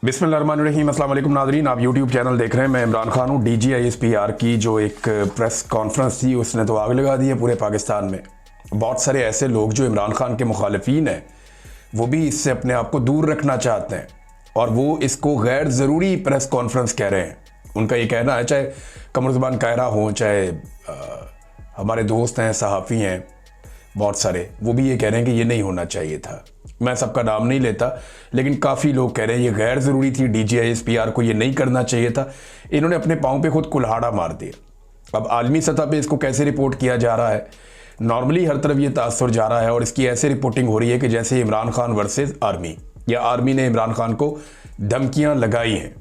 बिस्मिल्लाहिर्रहमानिर्रहीम। अस्सलाम वालेकुम नाज़रीन, आप यूट्यूब चैनल देख रहे हैं। मैं इमरान खान हूँ। DGISPR की जो एक प्रेस कॉन्फ्रेंस थी उसने तो आग लगा दी है पूरे पाकिस्तान में। बहुत सारे ऐसे लोग जो इमरान खान के मुखालिफिन हैं वो भी इससे अपने आप को दूर रखना चाहते हैं और वो इसको गैर ज़रूरी प्रेस कॉन्फ्रेंस कह रहे हैं। उनका ये कहना है, चाहे कमरुज़्ज़मान कायरा हो, चाहे हमारे दोस्त हैं, सहाफ़ी हैं बहुत सारे, वो भी ये कह रहे हैं कि ये नहीं होना चाहिए था। मैं सबका नाम नहीं लेता, लेकिन काफ़ी लोग कह रहे हैं ये गैर ज़रूरी थी, DGISPR को ये नहीं करना चाहिए था। इन्होंने अपने पाँव पे खुद कुल्हाड़ा मार दिया। अब आलमी सतह पे इसको कैसे रिपोर्ट किया जा रहा है, नॉर्मली हर तरफ ये तासुर जा रहा है और इसकी ऐसे रिपोर्टिंग हो रही है कि जैसे इमरान खान वर्सेस आर्मी, या आर्मी ने इमरान खान को धमकियाँ लगाई हैं।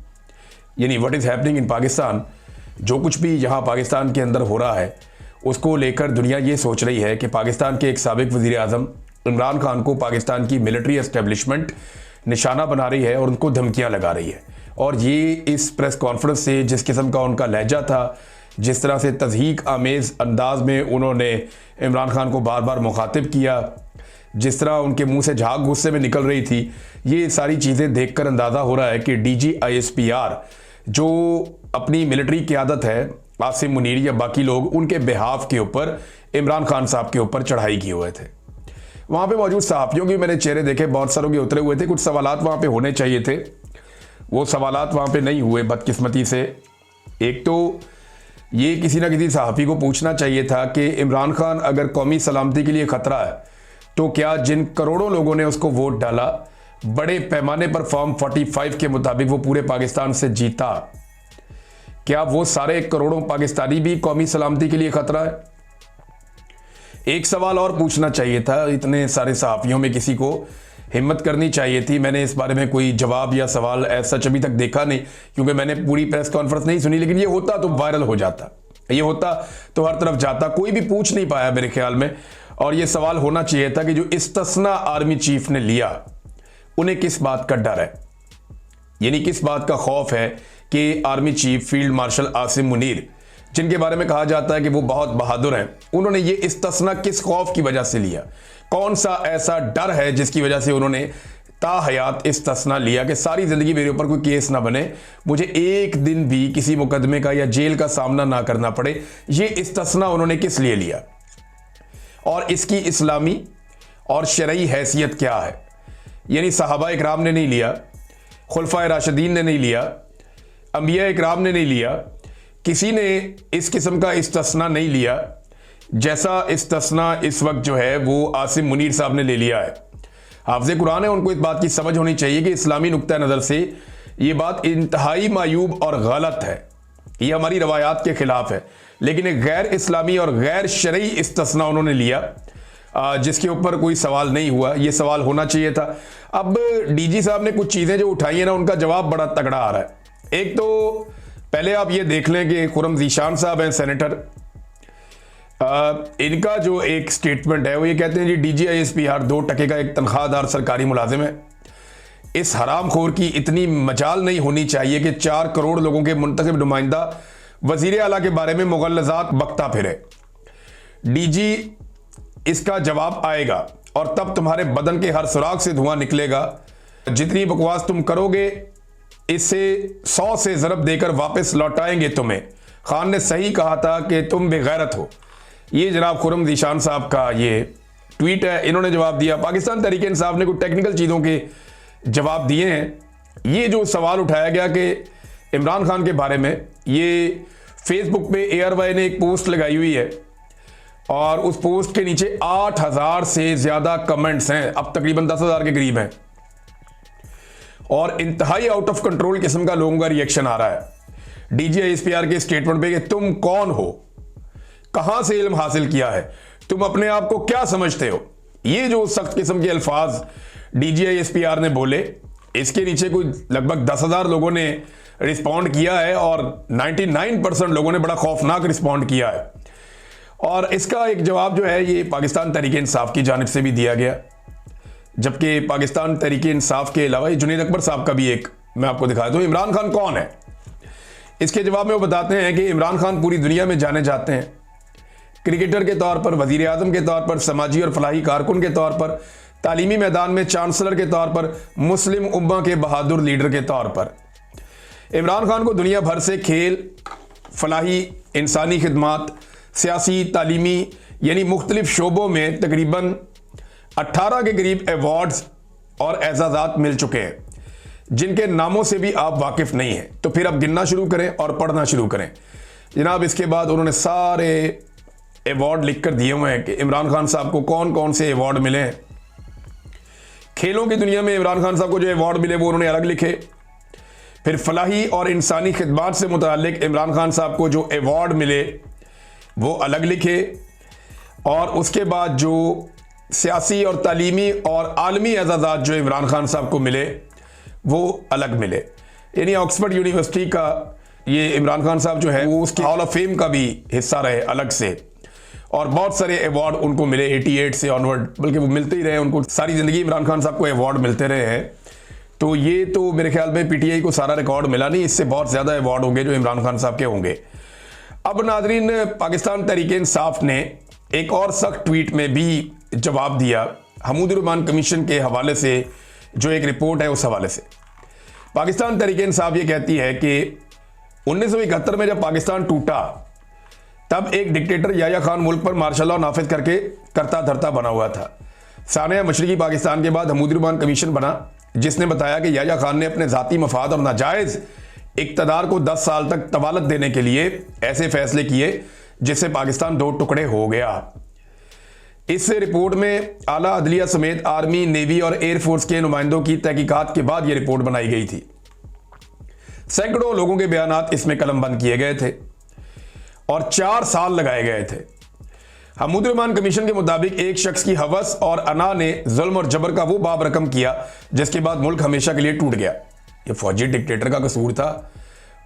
यानी what is happening in Pakistan, जो कुछ भी यहाँ पाकिस्तान के अंदर हो रहा है उसको लेकर दुनिया ये सोच रही है कि पाकिस्तान के एक साबिक वज़ीर आज़म इमरान खान को पाकिस्तान की मिलिट्री एस्टेब्लिशमेंट निशाना बना रही है और उनको धमकियां लगा रही है। और ये इस प्रेस कॉन्फ्रेंस से जिस किस्म का उनका लहजा था, जिस तरह से तज़हीक आमेज़ अंदाज में उन्होंने इमरान खान को बार बार मुखातिब किया, जिस तरह उनके मुंह से झाग गुस्से में निकल रही थी, ये सारी चीज़ें देखकर अंदाज़ा हो रहा है कि DGISPR जो अपनी मिलिट्री क़यादत है, आसिम मुनीर या बाकी लोग, उनके बिहाफ के ऊपर इमरान खान साहब के ऊपर चढ़ाई किए हुए थे। वहाँ पे मौजूद सहाफ़ियों के मैंने चेहरे देखे, बहुत सारों के उतरे हुए थे। कुछ सवालात वहाँ पे होने चाहिए थे, वो सवालात वहाँ पे नहीं हुए बदकिस्मती से। एक तो ये किसी ना किसी सहाफ़ी को पूछना चाहिए था कि इमरान खान अगर कौमी सलामती के लिए ख़तरा है तो क्या जिन करोड़ों लोगों ने उसको वोट डाला, बड़े पैमाने पर फॉर्म 45 के मुताबिक वो पूरे पाकिस्तान से जीता, क्या वो सारे करोड़ों पाकिस्तानी भी कौमी सलामती के लिए ख़तरा है? एक सवाल और पूछना चाहिए था। इतने सारे सहाफ़ियों में किसी को हिम्मत करनी चाहिए थी। मैंने इस बारे में कोई जवाब या सवाल ऐसा सच अभी तक देखा नहीं, क्योंकि मैंने पूरी प्रेस कॉन्फ्रेंस नहीं सुनी। लेकिन ये होता तो वायरल हो जाता, ये होता तो हर तरफ जाता, कोई भी पूछ नहीं पाया मेरे ख्याल में। और ये सवाल होना चाहिए था कि जो इस्तिस्ना आर्मी चीफ ने लिया, उन्हें किस बात का डर है, यानी किस बात का खौफ है कि army chief field marshal Asim Munir, जिनके बारे में कहा जाता है कि वो बहुत बहादुर हैं, उन्होंने ये इस्तिस्ना किस खौफ की वजह से लिया? कौन सा ऐसा डर है जिसकी वजह से उन्होंने ताहयात इस्तिस्ना लिया कि सारी ज़िंदगी मेरे ऊपर कोई केस ना बने, मुझे एक दिन भी किसी मुकदमे का या जेल का सामना ना करना पड़े? ये इस्तिस्ना उन्होंने किस लिए लिया और इसकी इस्लामी और शरई हैसियत क्या है? यानी सहाबा इकराम ने नहीं लिया, खुलफाए राशिदीन ने नहीं लिया, अंबिया इकराम ने नहीं लिया, किसी ने इस किस्म का इस्तिस्ना नहीं लिया जैसा इस्तिस्ना इस वक्त जो है वो आसिम मुनीर साहब ने ले लिया है। हाफ़िज़ कुरान है, उनको इस बात की समझ होनी चाहिए कि इस्लामी नुक्ता नज़र से ये बात इंतहाई मायूब और गलत है, ये हमारी रवायात के ख़िलाफ़ है। लेकिन एक गैर इस्लामी और गैर शरई इस्तिस्ना उन्होंने लिया जिसके ऊपर कोई सवाल नहीं हुआ। ये सवाल होना चाहिए था। अब DG साहब ने कुछ चीज़ें जो उठाई हैं ना, उनका जवाब बड़ा तगड़ा आ रहा है। एक तो पहले आप ये देख लें कि खुर्रम ज़ीशान साहब हैं, सेनेटर, इनका जो एक स्टेटमेंट है वो ये कहते हैं जी DGISPR 2 टके का एक तनख्वाहदार सरकारी मुलाजिम है। इस हरामखोर की इतनी मजाल नहीं होनी चाहिए कि 4 करोड़ लोगों के मुंतखब नुमाइंदा वज़ीर आला के बारे में मुगल्लज़ात बकता फिरे। DG इसका जवाब आएगा और तब तुम्हारे बदन के हर सुराग से धुआं निकलेगा। जितनी बकवास तुम करोगे इससे 100 से ज़रब देकर वापस लौटाएंगे तुम्हें। खान ने सही कहा था कि तुम बेगैरत हो। ये जनाब खुर्रम ज़ीशान साहब का ये ट्वीट है, इन्होंने जवाब दिया। पाकिस्तान तहरीक इंसाफ ने कुछ टेक्निकल चीज़ों के जवाब दिए हैं। ये जो सवाल उठाया गया कि इमरान खान के बारे में, ये फेसबुक पे ARY ने एक पोस्ट लगाई हुई है और उस पोस्ट के नीचे 8000 से ज़्यादा कमेंट्स हैं, अब तकरीबन 10,000 के करीब हैं और इंतहाई आउट ऑफ कंट्रोल किस्म का लोगों का रिएक्शन आ रहा है DGISPR के स्टेटमेंट पे कि तुम कौन हो, कहां से इल्म हासिल किया है, तुम अपने आप को क्या समझते हो। ये जो सख्त किस्म के अल्फाज DGISPR ने बोले, इसके नीचे कोई लगभग 10,000 लोगों ने रिस्पॉन्ड किया है और 99% लोगों ने बड़ा खौफनाक रिस्पॉन्ड किया है। और इसका एक जवाब जो है ये पाकिस्तान तहरीक इंसाफ की जानिब से भी दिया गया, जबकि पाकिस्तान तहरीक इंसाफ के अलावा जुनैद अकबर साहब का भी एक मैं आपको दिखा दूं। इमरान खान कौन है, इसके जवाब में वो बताते हैं कि इमरान खान पूरी दुनिया में जाने जाते हैं क्रिकेटर के तौर पर, वज़ीर आज़म के तौर पर, समाजी और फलाही कारकुन के तौर पर, तालीमी मैदान में चांसलर के तौर पर, मुस्लिम उम्मा के बहादुर लीडर के तौर पर। इमरान खान को दुनिया भर से खेल, फलाही, इंसानी खिदमात, सियासी, तालीमी यानी मुख्तलिफ शोबों में तकरीबन 18 के करीब अवार्ड्स और एजाज़ात मिल चुके हैं, जिनके नामों से भी आप वाकिफ नहीं हैं। तो फिर आप गिनना शुरू करें और पढ़ना शुरू करें जनाब। इसके बाद उन्होंने सारे अवार्ड लिख कर दिए हुए हैं कि इमरान खान साहब को कौन कौन से अवार्ड मिले हैं। खेलों की दुनिया में इमरान खान साहब को जो अवार्ड मिले वो उन्होंने अलग लिखे। फिर फलाही और इंसानी खिदमात से मुतालिक इमरान खान साहब को जो अवार्ड मिले वो अलग लिखे। और उसके बाद जो सियासी और तालीमी और आलमी एजाज़ात जो इमरान खान साहब को मिले वो अलग मिले। यानी ऑक्सफोर्ड यूनिवर्सिटी का ये इमरान खान साहब जो है वो उसकी हॉल ऑफ फेम का भी हिस्सा रहे अलग से, और बहुत सारे अवार्ड उनको मिले 88 से ऑनवर्ड, बल्कि वो मिलते ही रहे उनको सारी ज़िंदगी। इमरान खान साहब को अवार्ड मिलते रहे हैं। तो ये तो मेरे ख्याल में पीटीआई को सारा रिकॉर्ड मिला नहीं, इससे बहुत ज़्यादा अवार्ड होंगे जो इमरान खान साहब के होंगे। अब नाजरीन, पाकिस्तान तहरीक इंसाफ ने एक और सख्त ट्वीट में भी जवाब दिया हमूद रहमान कमीशन के हवाले से, जो एक रिपोर्ट है उस हवाले से। पाकिस्तान तहरीक इंसाफ ये कहती है कि 1971 में जब पाकिस्तान टूटा तब एक डिक्टेटर याह्या खान मुल्क पर मार्शल लॉ नाफिज करके करता धरता बना हुआ था। सानिया मशरकी पाकिस्तान के बाद हमूद रहमान कमीशन बना, जिसने बताया कि याह्या खान ने अपने ज़ाती मफाद और नाजायज़ इक़्तिदार को 10 साल तक तवालत देने के लिए ऐसे फैसले किए जिससे पाकिस्तान 2 टुकड़े हो गया। इस रिपोर्ट में आला अदलिया समेत आर्मी, नेवी और एयरफोर्स के नुमाइंदों की तहकीकात के बाद यह रिपोर्ट बनाई गई थी। सैकड़ों लोगों के बयानात इसमें कलमबंद किए गए थे और 4 साल लगाए गए थे। हमूद रहमान कमीशन के मुताबिक एक शख्स की हवस और अना ने जुल्म और जबर का वो बाब रकम किया जिसके बाद मुल्क हमेशा के लिए टूट गया। ये फौजी डिक्टेटर का कसूर था।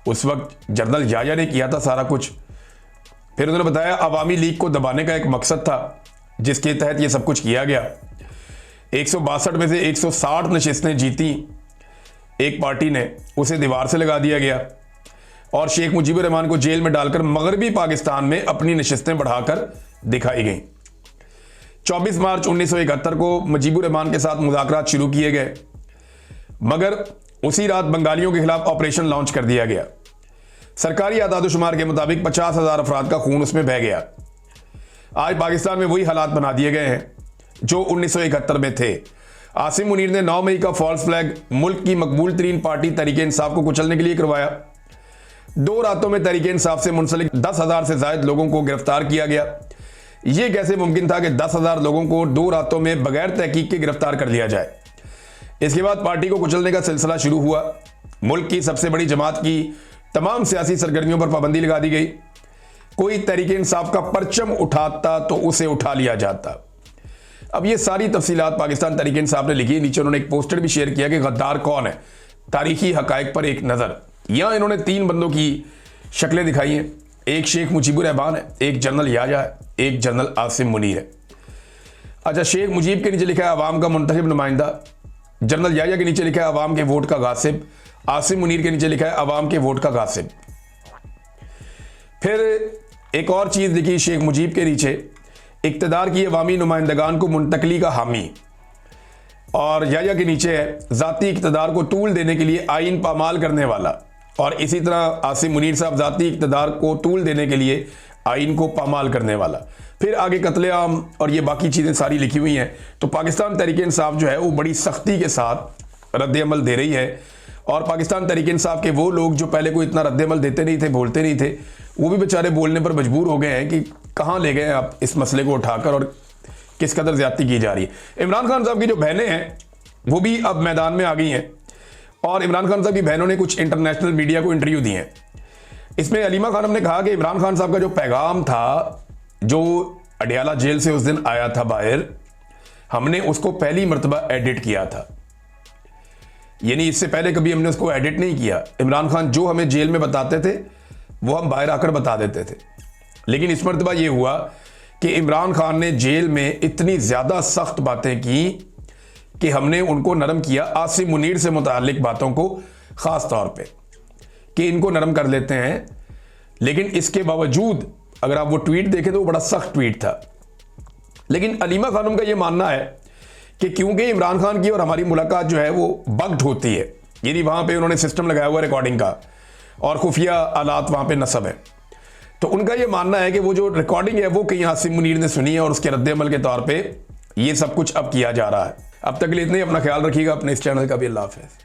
उस वक्त जनरल याह्या ने किया था सारा कुछ। फिर उन्होंने बताया अवामी लीग को दबाने का एक मकसद था जिसके तहत ये सब कुछ किया गया। 162 में से 160 नशिस्तें जीती एक पार्टी ने, उसे दीवार से लगा दिया गया और शेख मुजीबुर रहमान को जेल में डालकर मगरबी पाकिस्तान में अपनी नशिस्तें बढ़ाकर दिखाई गई। 24 मार्च 1971 को मुजीबुर रहमान के साथ मुज़ाकरात शुरू किए गए, मगर उसी रात बंगालियों के खिलाफ ऑपरेशन लॉन्च कर दिया गया। सरकारी आदादोशुमार के मुताबिक 50,000 अफराद का खून उसमें बह गया। आज पाकिस्तान में वही हालात बना दिए गए हैं जो 1971 में थे। आसिम मुनीर ने 9 मई का फॉल्स फ्लैग मुल्क की मकबूल तरीन पार्टी तहरीक इंसाफ को कुचलने के लिए करवाया। 2 रातों में तहरीक इंसाफ से मुंसलिक 10,000 से ज्यादा लोगों को गिरफ्तार किया गया। यह कैसे मुमकिन था कि 10,000 लोगों को 2 रातों में बगैर तहकीक के गिरफ्तार कर लिया जाए। इसके बाद पार्टी को कुचलने का सिलसिला शुरू हुआ। मुल्क की सबसे बड़ी जमात की तमाम सियासी सरगर्मियों पर पाबंदी लगा दी गई। कोई तहरीक इंसाफ का परचम उठाता तो उसे उठा लिया जाता। अब ये सारी तफसीलात पाकिस्तान तहरीक इंसाफ ने लिखी। नीचे उन्होंने एक पोस्टर भी शेयर किया कि गद्दार कौन है, तारीखी हकायक पर एक नज़र। यहाँ इन्होंने 3 बंदों की शक्लें दिखाई हैं। एक शेख मुजीबुर रहमान है, एक जनरल याह्या है, एक जनरल आसिम मुनीर है। अच्छा, शेख मुजीब के नीचे लिखा है अवाम का मुंतखब नुमाइंदा, जनरल याह्या के नीचे लिखा है अवाम के वोट का गासिब, आसिम मुनीर के नीचे लिखा है अवाम के वोट का गासिब। फिर एक और चीज़ लिखी शेख मुजीब के नीचे, इक्तदार की अवामी नुमाइंदगान को मुंतकली का हामी, और याह्या के नीचे है ज़ाती इक्तदार को तूल देने के लिए आइन पामाल करने वाला, और इसी तरह आसिम मुनीर साहब ज़ाती इक्तदार को तूल देने के लिए आइन को पामाल करने वाला। फिर आगे कत्लेआम और ये बाकी चीज़ें सारी लिखी हुई हैं। तो पाकिस्तान तहरीक इंसाफ जो है वो बड़ी सख्ती के साथ रद्द-ए-अमल दे रही है, और पाकिस्तान तहरीक इंसाफ के वो लोग जो पहले कोई इतना रद्द-ए-अमल देते नहीं थे, बोलते नहीं थे, वो भी बेचारे बोलने पर मजबूर हो गए हैं कि कहाँ ले गए आप इस मसले को उठाकर और किस कदर ज्यादती की जा रही है। इमरान खान साहब की जो बहनें हैं वो भी अब मैदान में आ गई हैं, और इमरान खान साहब की बहनों ने कुछ इंटरनेशनल मीडिया को इंटरव्यू दिए हैं। इसमें अलीमा खानम ने कहा कि इमरान खान साहब का जो पैगाम था जो अडियाला जेल से उस दिन आया था बाहर, हमने उसको पहली मरतबा एडिट किया था। यानी इससे पहले कभी हमने उसको एडिट नहीं किया। इमरान खान जो हमें जेल में बताते थे वो हम बाहर आकर बता देते थे, लेकिन इस मरतबा ये हुआ कि इमरान खान ने जेल में इतनी ज़्यादा सख्त बातें की कि हमने उनको नरम किया। आसिम मुनीर से मुतालिक बातों को ख़ास तौर पे कि इनको नरम कर लेते हैं, लेकिन इसके बावजूद अगर आप वो ट्वीट देखें तो वो बड़ा सख्त ट्वीट था। लेकिन अलीमा खानम का ये मानना है कि क्योंकि इमरान खान की और हमारी मुलाकात जो है वो बग्ड होती है, यानी वहाँ पे उन्होंने सिस्टम लगाया हुआ रिकॉर्डिंग का और खुफिया आलात वहाँ पे नस्ब है। तो उनका ये मानना है कि वो जो रिकॉर्डिंग है वो कहीं आसिम मुनीर ने सुनी है और उसके रद्द-ए-अमल के तौर पे ये सब कुछ अब किया जा रहा है। अब तक के लिए इतने, अपना ख्याल रखिएगा, अपने इस चैनल का भी। अल्लाह हाफ़िज़।